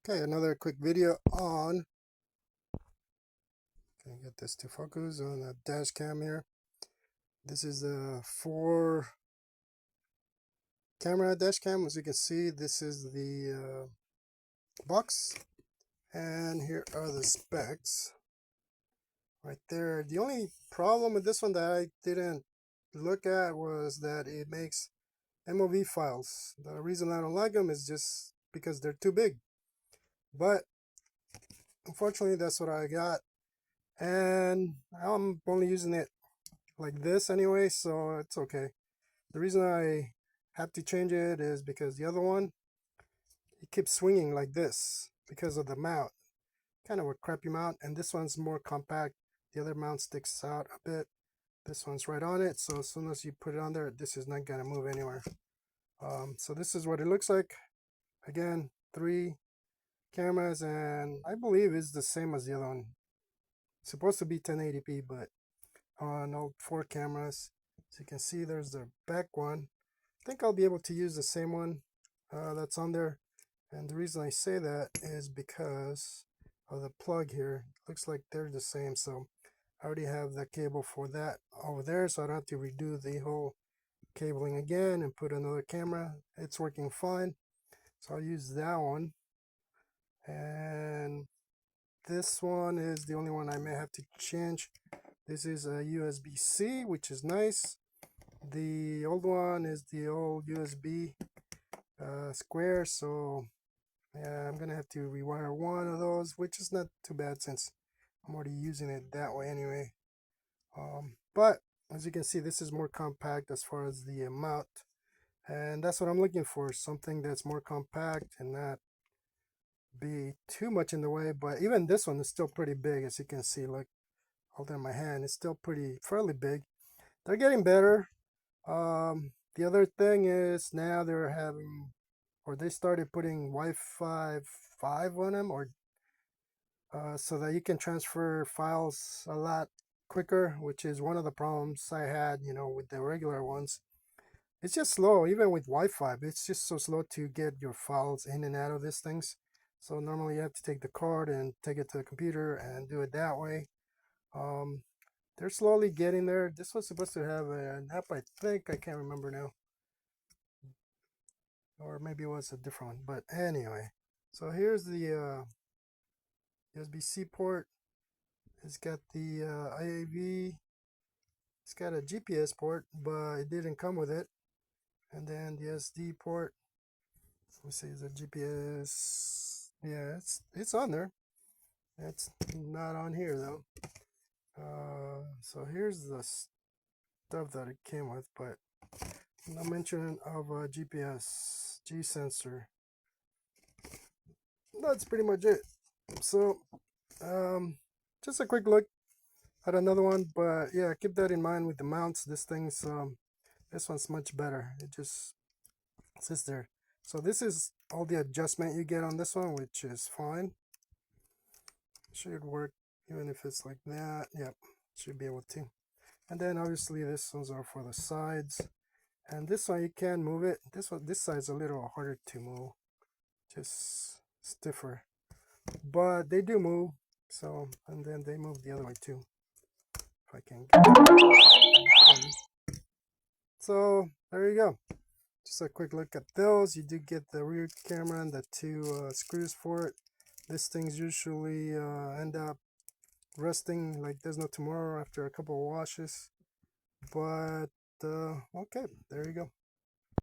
Okay, another quick video on, can I get this to focus on the dash cam here. This is a 4 camera dash cam. As you can see, this is the box, and here are the specs right there. The only problem with this one that I didn't look at was that it makes MOV files. The reason I don't like them is just because they're too big, but unfortunately that's what I got, and I'm only using it like this anyway, so it's okay. The reason I have to change it is because the other one, it keeps swinging like this because of the mount, kind of a crappy mount, and this one's more compact. The other mount sticks out a bit. This one's right on it, so as soon as you put it on there, this is not gonna move anywhere. So this is what it looks like. Again, 3 cameras, and I believe it's the same as the other one. It's supposed to be 1080p, but on all 4 cameras. So you can see there's the back one. I think I'll be able to use the same one that's on there, and the reason I say that is because of the plug here. Looks like they're the same, so I already have the cable for that over there, so I don't have to redo the whole cabling again and put another camera. It's working fine, so I'll use that one. And this one is the only one I may have to change. This is a USB-C, which is nice. The old one is the old USB square, so yeah, I'm gonna have to rewire one of those, which is not too bad since I'm already using it that way anyway. But as you can see, this is more compact as far as the mount, and that's what I'm looking for, something that's more compact and not be too much in the way. But even this one is still pretty big, as you can see. Look, hold in my hand, it's still fairly big. They're getting better. The other thing is now they're having, or they started putting Wi-Fi 5 on them, or so that you can transfer files a lot quicker, which is one of the problems I had, with the regular ones. It's just slow, even with Wi-Fi. It's just so slow to get your files in and out of these things. So normally you have to take the card and take it to the computer and do it that way. They're slowly getting there. This was supposed to have an app, I think. I can't remember now. Or maybe it was a different one. But anyway, so here's the USB-C port. It's got the IAV. It's got a GPS port, but it didn't come with it. And then the SD port. Let me see, is a GPS? Yeah, it's on there. It's not on here though. So here's the stuff that it came with, but no mention of a GPS G sensor. That's pretty much it. So just a quick look at another one, but yeah, keep that in mind with the mounts. This one's much better. It just sits there. So this is all the adjustment you get on this one, which is fine. Should work even if it's like that. Yep, should be able to. And then obviously this ones are for the sides, and this one you can move it. This side's a little harder to move, just stiffer, but they do move. So, and then they move the other way too, if I can get it. So there you go, just a quick look at those. You do get the rear camera and the 2 screws for it. These things usually end up rusting like there's no tomorrow after a couple of washes, but okay, there you go.